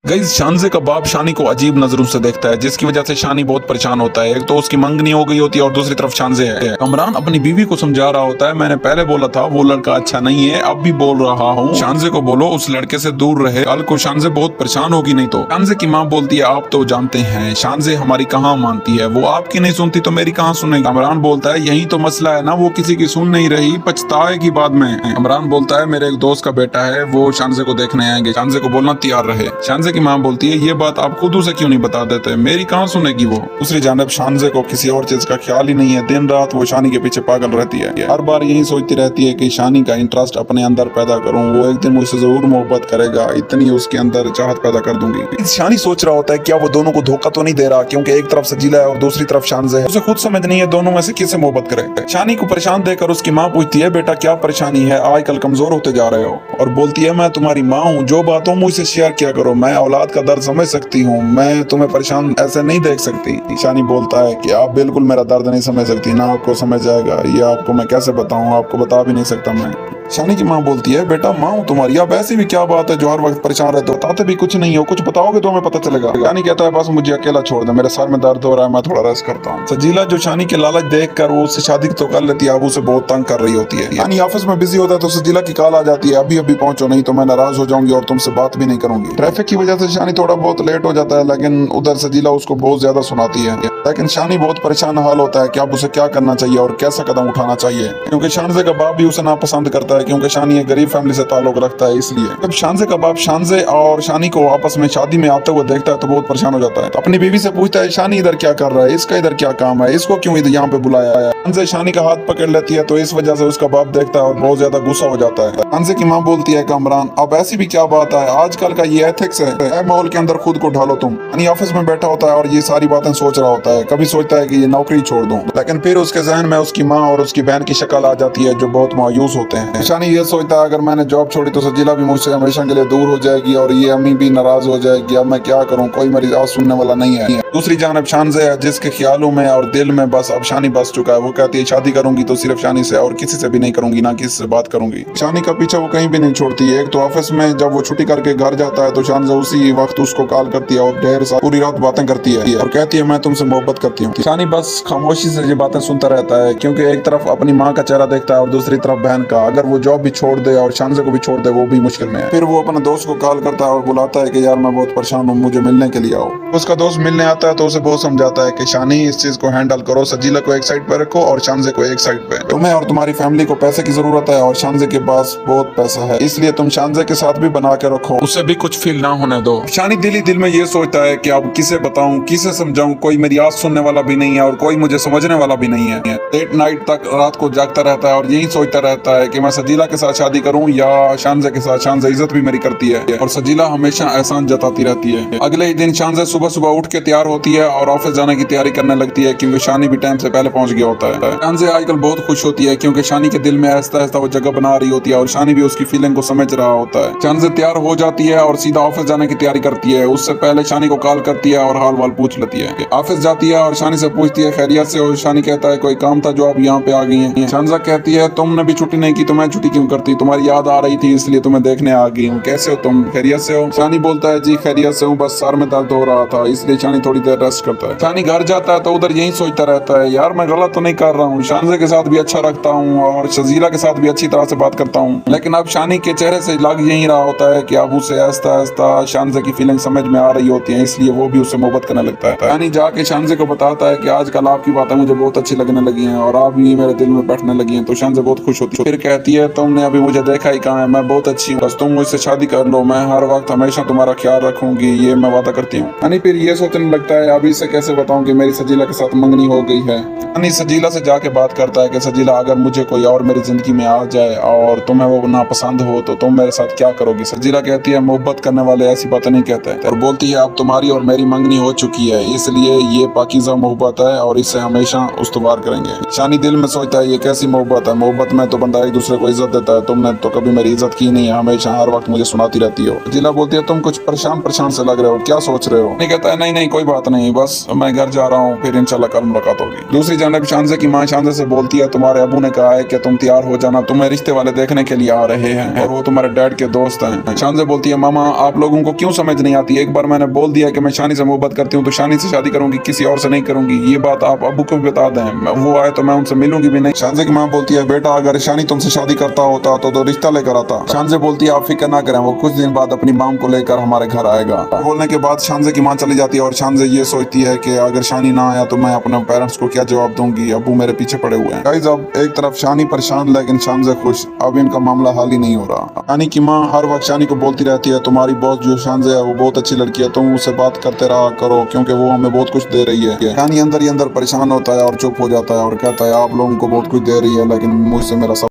Guys, शानजे का बाप शानी को अजीब नजरों से देखता है, जिसकी वजह से शानी बहुत परेशान होता है। एक तो उसकी मंगनी हो गई होती है और दूसरी तरफ शानजे है। कमरान अपनी बीवी को समझा रहा होता है, मैंने पहले बोला था वो लड़का अच्छा नहीं है, अब भी बोल रहा हूँ शानजे को बोलो उस लड़के से दूर रहे, कल को शानजे बहुत परेशान होगी नहीं तो। शानजे की माँ बोलती है आप तो जानते हैं शानजे हमारी कहाँ मानती है, वो आपकी नहीं सुनती तो मेरी कहाँ सुनेगी। कमरान बोलता है यही तो मसला है ना, वो किसी की सुन नहीं रही, पछताएगी बाद में। कमरान बोलता है मेरे एक दोस्त का बेटा है, वो शानजे को देखने आएंगे, शानजे को बोलना तैयार रहे। शानजे की माँ बोलती है ये बात आप खुद उसे क्यों नहीं बता देते, मेरी कहाँ सुनेगी वो। दूसरी जानब शानजे को किसी और चीज का ख्याल ही नहीं है, दिन रात वो शानी के पीछे पागल रहती है, हर बार यही सोचती रहती है कि शानी का इंटरेस्ट अपने अंदर पैदा करूं, वो एक दिन मुझसे जरूर मोहब्बत करेगा, इतनी उसके अंदर चाहत पैदा कर दूंगी। शानी सोच रहा होता है क्या वो दोनों को धोखा तो नहीं दे रहा, क्योंकि एक तरफ सजीला है और दूसरी तरफ शानजे है, उसे खुद समझ नहीं है दोनों में से किससे मोहब्बत करे। शानी को परेशान देखकर उसकी माँ पूछती है बेटा क्या परेशानी है, आजकल कमजोर होते जा रहे हो, और बोलती है मैं तुम्हारी माँ हूँ, जो बात हो मुझसे शेयर किया करो, मैं औलाद का दर्द समझ सकती हूँ, मैं तुम्हें परेशान ऐसे नहीं देख सकती। शानी बोलता है कि आप बिल्कुल मेरा दर्द नहीं समझ सकती, ना आपको समझ आएगा, ये आपको मैं कैसे बताऊं, आपको बता भी नहीं सकता मैं। शानी की माँ बोलती है बेटा माँ हूँ तुम्हारी, अब ऐसी भी क्या बात है जो हर वक्त परेशान रहते हो, बताते भी कुछ नहीं हो, कुछ बताओगे तो हमें पता चलेगा। शानी कहता है बस मुझे अकेला छोड़ दे, मेरे सर में दर्द हो रहा है, मैं थोड़ा रेस्ट करता हूँ। सजीला जो शानी के लालच देखकर वो उससे शादी तो कर लेती है, अब उसे बहुत तंग कर रही होती है। यानी ऑफिस में बिजी होता है तो सजीला की कॉल आ जाती है, अभी अभी पहुंचो नहीं तो मैं नाराज हो जाऊंगी और तुमसे बात भी नहीं करूंगी। ट्रैफिक की वजह से शानी थोड़ा बहुत लेट हो जाता है, लेकिन उधर सजीला उसको बहुत ज्यादा सुनाती है, लेकिन शानी बहुत परेशान हाल होता है कि अब उसे क्या करना चाहिए और कैसा कदम उठाना चाहिए, क्योंकि शानजे का बाप भी उसे नापसंद करता है, क्योंकि शानी एक गरीब फैमिली से ताल्लुक रखता है। इसलिए जब शानजे का बाप शानजे और शानी को आपस में शादी में आते हुए देखता है तो बहुत परेशान हो जाता है, तो अपनी बीवी से पूछता है शानी इधर क्या कर रहा है, इसका इधर क्या काम है, इसको क्यों इधर यहाँ पे बुलाया है। शानजे शानी का हाथ पकड़ लेती है, तो इस वजह से उसका बाप देखता है और बहुत ज्यादा गुस्सा हो जाता है। शानजे की माँ बोलती है कमरान अब ऐसी भी क्या बात है, आजकल का ये एथिक्स है, माहौल के अंदर खुद को ढालो तुम। यानी ऑफिस में बैठा होता है और ये सारी बातें सोच रहा होता है, कभी सोचता है कि ये नौकरी छोड़ दूं, लेकिन फिर उसके जहन में उसकी माँ और उसकी बहन की शक्ल आ जाती है जो बहुत मायूस होते हैं। शानी ये सोचता है अगर मैंने जॉब छोड़ी तो सजीला भी मुझसे हमेशा के लिए दूर हो जाएगी और ये अम्मी भी नाराज हो जाएगी, अब मैं क्या करूं, कोई मेरी आवाज सुनने वाला नहीं है। दूसरी जानब शानजे है जिसके ख्यालों में और दिल में बस अब शानी बस चुका है, वो कहती है शादी करूंगी तो सिर्फ शानी से और किसी से भी नहीं करूंगी, ना किसी से बात करूंगी। शानी का पीछा वो कहीं भी नहीं छोड़ती है, एक तो ऑफिस में जब वो छुट्टी करके घर जाता है तो शानजे उसी वक्त उसको कॉल करती है और ढेर सारी पूरी रात बातें करती है और कहती है मैं तुमसे मोहब्बत करती हूँ। शानी बस खामोशी से ये बातें सुनता रहता है, क्योंकि एक तरफ अपनी माँ का चेहरा देखता है और दूसरी तरफ बहन का, अगर वो जॉब भी छोड़ दे और शानजे को भी छोड़ दे वो भी मुश्किल में है। फिर वो अपने दोस्त को कॉल करता है और बुलाता है कि यार मैं बहुत परेशान हूँ, मुझे मिलने के लिए आओ। उसका दोस्त मिलने आता है तो उसे बहुत समझाता है कि शानी इस चीज को हैंडल करो, सजीला को एक साइड पे रखो और शानजे को एक साइड पे, तुम्हें और तुम्हारी फैमिली को पैसे की जरूरत है और शानजे के पास बहुत पैसा है, इसलिए तुम शानजे के साथ भी बना के रखो, उससे भी कुछ फील ना होने दो। शानी दिल ही दिल में ये सोचता है कि अब किसे बताऊं, किसे समझाऊं, कोई मेरी आवाज सुनने वाला भी नहीं है और कोई मुझे समझने वाला भी नहीं है। लेट नाइट तक रात को जागता रहता है और यही सोचता रहता है कि मैं सजीला के साथ शादी करूं या शानजे के साथ। शानजे इज्जत भी मेरी करती है और सजीला हमेशा एहसान जताती रहती है। अगले ही दिन शानजे सुबह सुबह उठ के तैयार होती है और ऑफिस जाने की तैयारी करने लगती है, क्योंकि शानी भी टाइम से पहले पहुंच गया होता है। शानजे आजकल बहुत खुश होती है क्योंकि शानी के दिल में आहिस्ता आहिस्ता वो जगह बना रही होती है और शानी भी उसकी फीलिंग को समझ रहा होता है। शानजे तैयार हो जाती है और सीधा ऑफिस जाने की तैयारी करती है, उससे पहले शानी को कॉल करती है और हाल वाल पूछ लेती है। ऑफिस जाती है और शानी से पूछती है खैरियत से, और शानी कहता है कोई काम था जो आप यहाँ पे आ गई हैं। शानजा कहती है तुमने भी छुट्टी नहीं की तो मैं छुट्टी क्यों करती, तुम्हारी याद आ रही थी इसलिए तुम्हें देखने आ गई हूँ, कैसे हो तुम, खैरियत से हो। शानी बोलता है जी खैरियत से हूँ, बस सर में दर्द हो रहा था इसलिए शानी थोड़ी देर रेस्ट करता है। शानी घर जाता है तो उधर यही सोचता रहता है यार मैं गलत तो नहीं कर रहा हूँ, शानजे के साथ भी अच्छा रखता हूँ और शजीला के साथ भी अच्छी तरह से बात करता हूँ, लेकिन अब शानी के चेहरे से लग यही रहा होता है कि अब उसे आहिस्ता आहिस्ता शानजे की फीलिंग समझ में आ रही होती है, इसलिए वो भी उससे मोहब्बत करने लगता है। शानी जाके शानजे को बताता है कि आजकल आपकी बातें मुझे बहुत अच्छी लगने लगी हैं और आप भी मेरे दिल में बैठने लगी हैं, तो शानजे बहुत खुश होती है। फिर कहती है तुमने अभी मुझे देखा ही कहाँ है, मैं बहुत अच्छी हूँ, बस तुम मुझसे शादी कर लो, मैं हर वक्त हमेशा तुम्हारा ख्याल रखूंगी, ये मैं वादा करती हूँ। यानी फिर ये सोचने लगता है अभी से कैसे बताऊं कि मेरी सजीला के साथ मंगनी हो गई है। यानी सजीला से जाके बात करता है कि सजीला अगर मुझे कोई और मेरी जिंदगी में आ जाए और तुम्हें वो नापसंद हो तो तुम मेरे साथ क्या करोगी। सजीला कहती है मोहब्बत करने वाले ऐसी बातें नहीं कहते और बोलती है अब तुम्हारी और मेरी मंगनी हो चुकी है, इसलिए ये पाकीज़ा मोहब्बत है और इससे हमेशा उस्तवार करेंगे। शानी दिल में सोचता है ये कैसी मोहब्बत है, मोहब्बत में तो बंदा एक दूसरे को इज्जत देता है, तुमने तो कभी मेरी इज्जत की नहीं है, हमेशा हर वक्त मुझे सुनाती रहती हो। जिला बोलती है तुम कुछ परेशान परेशान से लग रहे हो, क्या सोच रहे हो? नहीं कहता है नहीं नहीं कोई बात नहीं, बस मैं घर जा रहा हूँ, फिर इंशाल्लाह कल मुलाकात होगी। दूसरी जानब शानज़े की माँ शानज़े से बोलती है तुम्हारे अबू ने कहा है कि तुम तैयार हो जाना, तुम्हें रिश्ते वाले देखने के लिए आ रहे हैं और वो तुम्हारे डैड के दोस्त हैं। शानज़े बोलती है मामा आप लोगों को क्यों समझ नहीं आती, एक बार मैंने बोल दिया कि मैं शानी से मोहब्बत करती हूँ तो शानी से शादी करूंगी, किसी और से नहीं करूंगी, ये बात आप अबू को भी बता दें, वो आए तो मैं उनसे मिलूंगी भी नहीं। शानज़े की माँ बोलती है बेटा अगर शानी तुमसे शादी करता होता तो रिश्ता लेकर आता। शानज़े बोलती है आप फिक्र ना करें, वो कुछ दिन बाद अपनी माम को लेकर हमारे घर आएगा। बोलने के बाद शानज़े की माँ चली जाती है और शानज़े ये सोचती है कि अगर शानी ना आया तो मैं अपने पेरेंट्स को क्या जवाब दूंगी, अबू मेरे पीछे पड़े हुए हैं। गाइस अब एक तरफ शानी परेशान लेकिन शानज़े खुश, अब इनका मामला हाल ही नहीं हो रहा। शानी की माँ हर वक्त शानी को बोलती रहती है तुम्हारी बॉस जो शानज़े है वो बहुत अच्छी लड़की है, तुम उससे बात करते रहा करो क्योंकि वो हमें बहुत कुछ दे रही है। शानी अंदर ही अंदर परेशान होता है और चुप हो जाता है और कहता है आप लोगों को बहुत कुछ दे रही है लेकिन मुझसे मेरा सब